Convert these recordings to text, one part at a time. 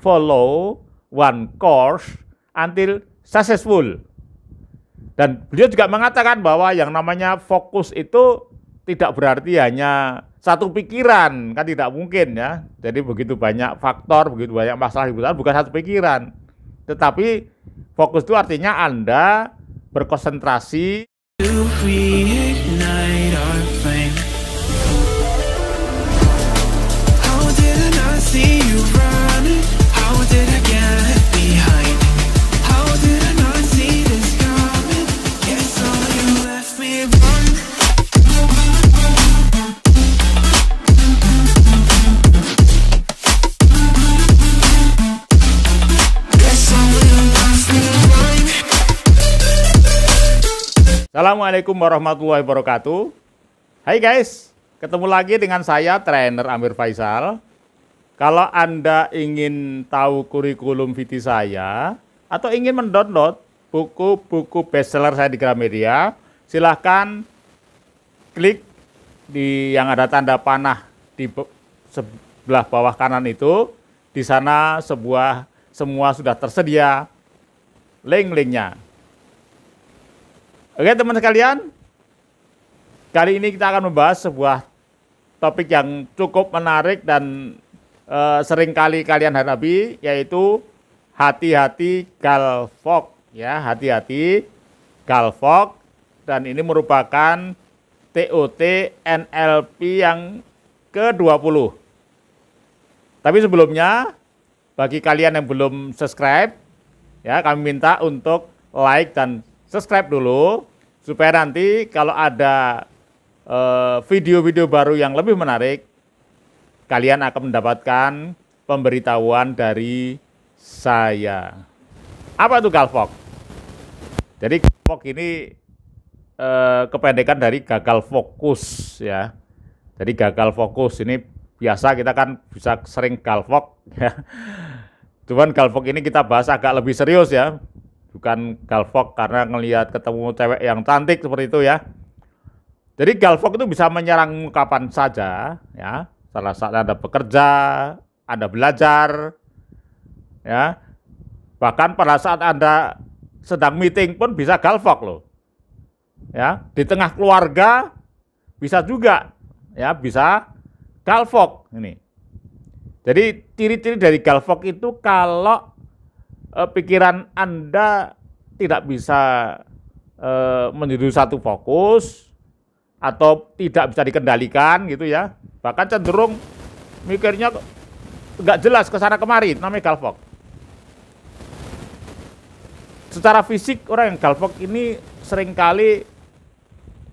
follow one course until successful. Dan beliau juga mengatakan bahwa yang namanya fokus itu tidak berarti hanya satu pikiran, kan tidak mungkin ya. Jadi begitu banyak faktor, begitu banyak masalah di besar, bukan satu pikiran. Tetapi fokus itu artinya Anda berkonsentrasi. Assalamualaikum warahmatullahi wabarakatuh. Hai guys, ketemu lagi dengan saya trainer Amir Faisal. Kalau Anda ingin tahu kurikulum VT saya atau ingin mendownload buku-buku bestseller saya di Gramedia, silahkan klik di yang ada tanda panah di sebelah bawah kanan itu. Di sana semua sudah tersedia link-linknya. Oke teman sekalian, kali ini kita akan membahas sebuah topik yang cukup menarik dan sering kali kalian hadapi, yaitu hati-hati galvok. Ya, hati-hati galvok, dan ini merupakan TOT NLP yang ke-20. Tapi sebelumnya, bagi kalian yang belum subscribe, ya kami minta untuk like dan subscribe dulu, supaya nanti kalau ada video-video baru yang lebih menarik, kalian akan mendapatkan pemberitahuan dari saya. Apa itu galvok? Jadi galvok ini kependekan dari gagal fokus ya. Jadi gagal fokus ini biasa kita kan bisa sering galvok ya. Cuman galvok ini kita bahas agak lebih serius ya. Bukan galvok karena ngelihat ketemu cewek yang cantik seperti itu ya. Jadi galvok itu bisa menyerang kapan saja ya. Salah saat Anda bekerja, Anda belajar ya. Bahkan pada saat Anda sedang meeting pun bisa galvok loh. Ya, di tengah keluarga bisa juga ya, bisa galvok ini. Jadi ciri-ciri dari galvok itu kalau pikiran Anda tidak bisa menjadi satu fokus atau tidak bisa dikendalikan gitu ya, bahkan cenderung mikirnya nggak jelas ke sana kemari, namanya galvok. Secara fisik orang yang galvok ini seringkali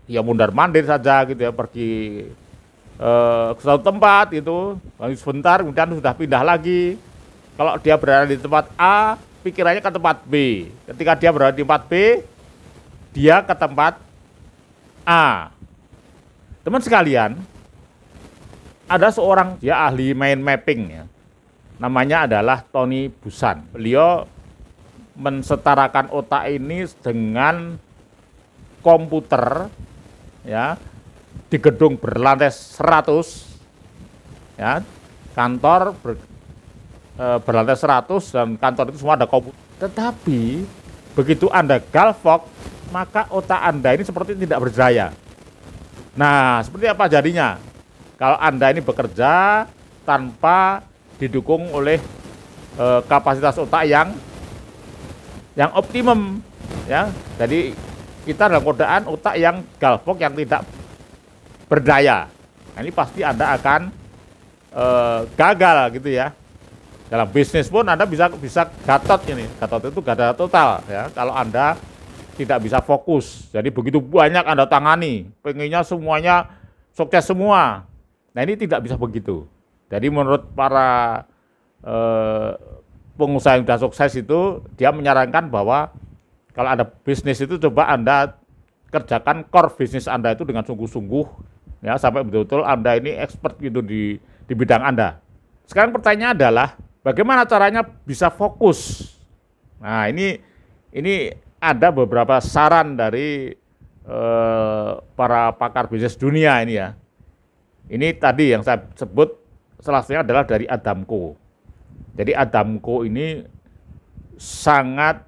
ya mundar-mandir saja gitu ya, pergi ke suatu tempat gitu, sebentar kemudian sudah pindah lagi. Kalau dia berada di tempat A, pikirannya ke tempat B. Ketika dia berada di tempat B, dia ke tempat A. Teman sekalian, ada seorang dia ahli mind mapping ya. Namanya adalah Tony Buzan. Beliau mensetarakan otak ini dengan komputer ya, di gedung berlantai 100 ya, kantor berlantai 100 dan kantor itu semua ada komputer. Tetapi begitu Anda galvok, maka otak Anda ini seperti tidak berdaya. Nah, seperti apa jadinya? Kalau Anda ini bekerja tanpa didukung oleh kapasitas otak yang optimum ya. Jadi kita dalam keadaan otak yang galvok yang tidak berdaya. Nah, ini pasti Anda akan gagal gitu ya. Dalam bisnis pun Anda bisa gatot ini. Gatot itu gagal total ya kalau Anda tidak bisa fokus. Jadi begitu banyak Anda tangani, pengennya semuanya sukses semua. Nah, ini tidak bisa begitu. Jadi menurut para pengusaha yang sudah sukses itu, dia menyarankan bahwa kalau ada bisnis itu coba Anda kerjakan core bisnis Anda itu dengan sungguh-sungguh ya, sampai betul-betul Anda ini expert gitu di bidang Anda. Sekarang pertanyaan adalah bagaimana caranya bisa fokus? Nah, ini ada beberapa saran dari para pakar bisnis dunia ini ya. Ini tadi yang saya sebut salah satunya adalah dari Adamko. Jadi Adamko ini sangat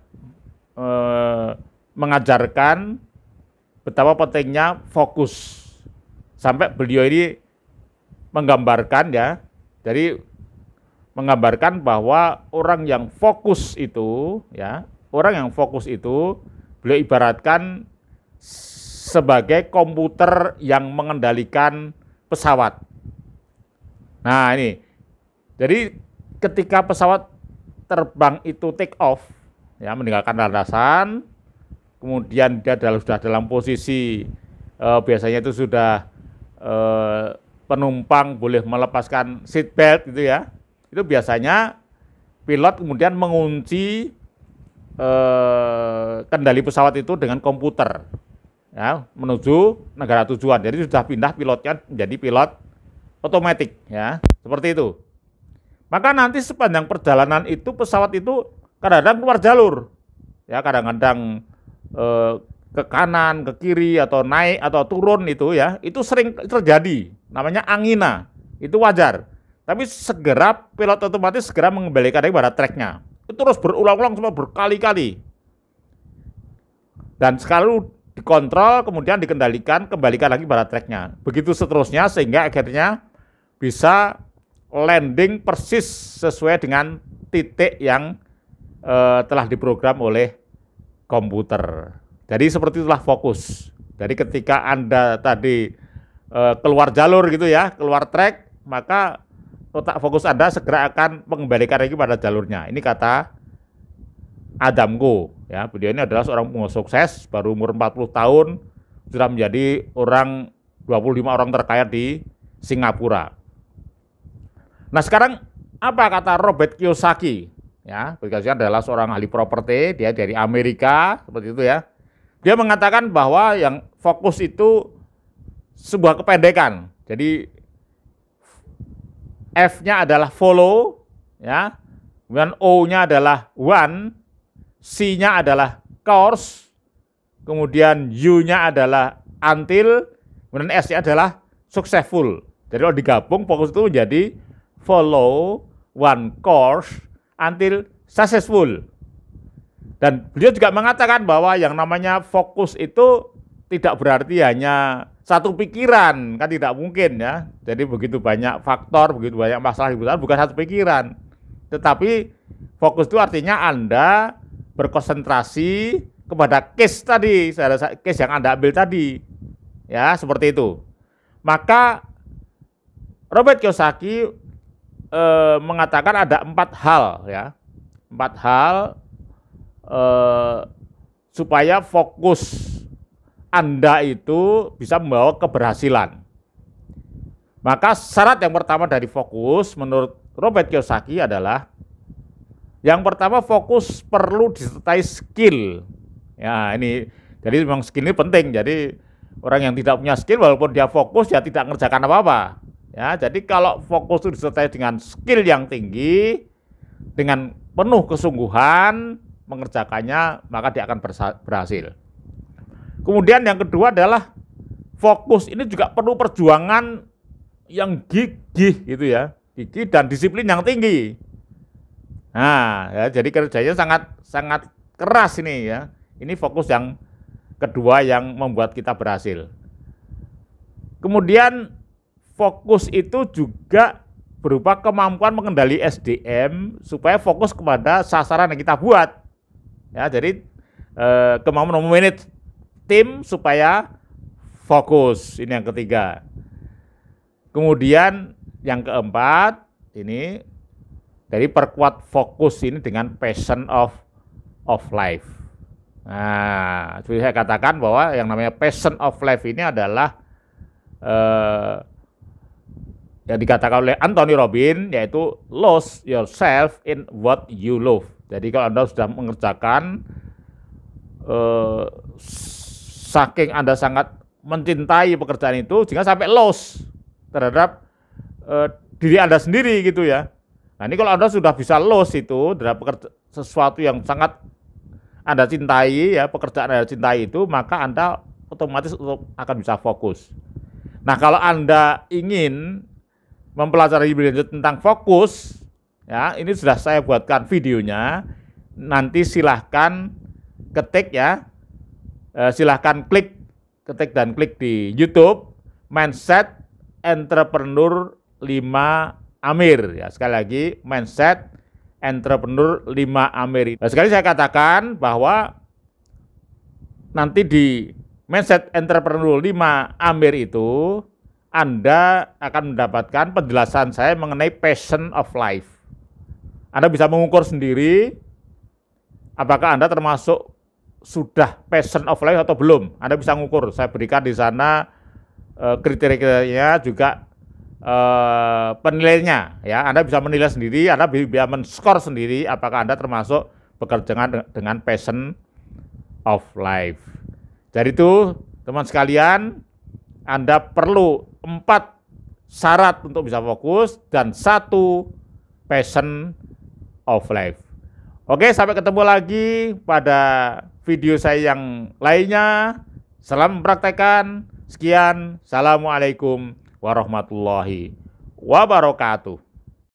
mengajarkan betapa pentingnya fokus. Sampai beliau ini menggambarkan ya, jadi menggambarkan bahwa orang yang fokus itu ya, orang yang fokus itu beliau ibaratkan sebagai komputer yang mengendalikan pesawat. Nah ini, jadi ketika pesawat terbang itu take off, ya meninggalkan landasan, kemudian dia sudah dalam posisi biasanya itu sudah penumpang boleh melepaskan seat belt gitu ya. Itu biasanya pilot kemudian mengunci kendali pesawat itu dengan komputer ya, menuju negara tujuan. Jadi sudah pindah pilotnya menjadi pilot otomatis ya, seperti itu. Maka nanti sepanjang perjalanan itu pesawat itu kadang-kadang keluar jalur. Ya, kadang-kadang ke kanan, ke kiri, atau naik, atau turun itu ya, itu sering terjadi, namanya angina, itu wajar. Tapi segera pilot otomatis segera mengembalikan lagi pada tracknya. Itu terus berulang-ulang sampai berkali-kali. Dan sekali dikontrol, kemudian dikendalikan, kembalikan lagi pada tracknya. Begitu seterusnya sehingga akhirnya bisa landing persis sesuai dengan titik yang telah diprogram oleh komputer. Jadi seperti itulah fokus. Jadi ketika Anda tadi keluar jalur gitu ya, keluar track, maka otak fokus Anda segera akan mengembalikan lagi pada jalurnya. Ini kata Adamko. Ya, beliau ini adalah seorang pengusaha sukses, baru umur 40 tahun, sudah menjadi 25 orang terkaya di Singapura. Nah sekarang apa kata Robert Kiyosaki? Ya, Kiyosaki adalah seorang ahli properti, dia dari Amerika, seperti itu ya. Dia mengatakan bahwa yang fokus itu sebuah kependekan. Jadi F-nya adalah follow, ya. Kemudian O-nya adalah one, C-nya adalah course, kemudian U-nya adalah until, kemudian S-nya adalah successful. Jadi kalau digabung fokus itu menjadi follow, one course, until successful. Dan beliau juga mengatakan bahwa yang namanya fokus itu tidak berarti hanya satu pikiran, kan tidak mungkin ya. Jadi begitu banyak faktor, begitu banyak masalah di bukan satu pikiran. Tetapi fokus itu artinya Anda berkonsentrasi kepada case tadi, case yang Anda ambil tadi. Ya, seperti itu. Maka Robert Kiyosaki mengatakan ada 4 hal ya. 4 hal supaya fokus Anda itu bisa membawa keberhasilan. Maka syarat yang pertama dari fokus menurut Robert Kiyosaki adalah yang pertama fokus perlu disertai skill. Ya ini, jadi memang skill ini penting. Jadi orang yang tidak punya skill walaupun dia fokus dia tidak mengerjakan apa-apa. Ya, jadi kalau fokus itu disertai dengan skill yang tinggi, dengan penuh kesungguhan mengerjakannya, maka dia akan berhasil. Kemudian yang kedua adalah fokus ini juga perlu perjuangan yang gigih gitu ya, gigih dan disiplin yang tinggi. Nah, ya, jadi kerjanya sangat keras ini ya. Ini fokus yang kedua yang membuat kita berhasil. Kemudian fokus itu juga berupa kemampuan mengendali SDM supaya fokus kepada sasaran yang kita buat. Ya, jadi kemampuan memanage tim supaya fokus, ini yang ketiga. Kemudian yang keempat ini dari perkuat fokus ini dengan passion of life. Nah, seperti saya katakan bahwa yang namanya passion of life ini adalah yang dikatakan oleh Anthony Robbins, yaitu lose yourself in what you love. Jadi kalau Anda sudah mengerjakan saking Anda sangat mencintai pekerjaan itu, jangan sampai loss terhadap diri Anda sendiri gitu ya. Nah ini kalau Anda sudah bisa loss itu terhadap sesuatu yang sangat Anda cintai ya, pekerjaan Anda cintai itu, maka Anda otomatis akan bisa fokus. Nah kalau Anda ingin mempelajari lebih lanjut tentang fokus, Ya, ini sudah saya buatkan videonya. Nanti silahkan ketik ya, silahkan ketik dan klik di YouTube Mindset Entrepreneur 5 Amir. Ya, sekali lagi Mindset Entrepreneur 5 Amir. Nah, sekali saya katakan bahwa nanti di Mindset Entrepreneur 5 Amir itu Anda akan mendapatkan penjelasan saya mengenai passion of life. Anda bisa mengukur sendiri apakah Anda termasuk sudah passion of life atau belum. Anda bisa mengukur. Saya berikan di sana kriteria juga penilaiannya. Ya, Anda bisa menilai sendiri. Anda bisa men-skor sendiri apakah Anda termasuk bekerja dengan passion of life. Jadi itu teman sekalian, Anda perlu 4 syarat untuk bisa fokus dan 1 passion of life. Oke, sampai ketemu lagi pada video saya yang lainnya. Salam mempraktekkan. Sekian. Assalamualaikum warahmatullahi wabarakatuh.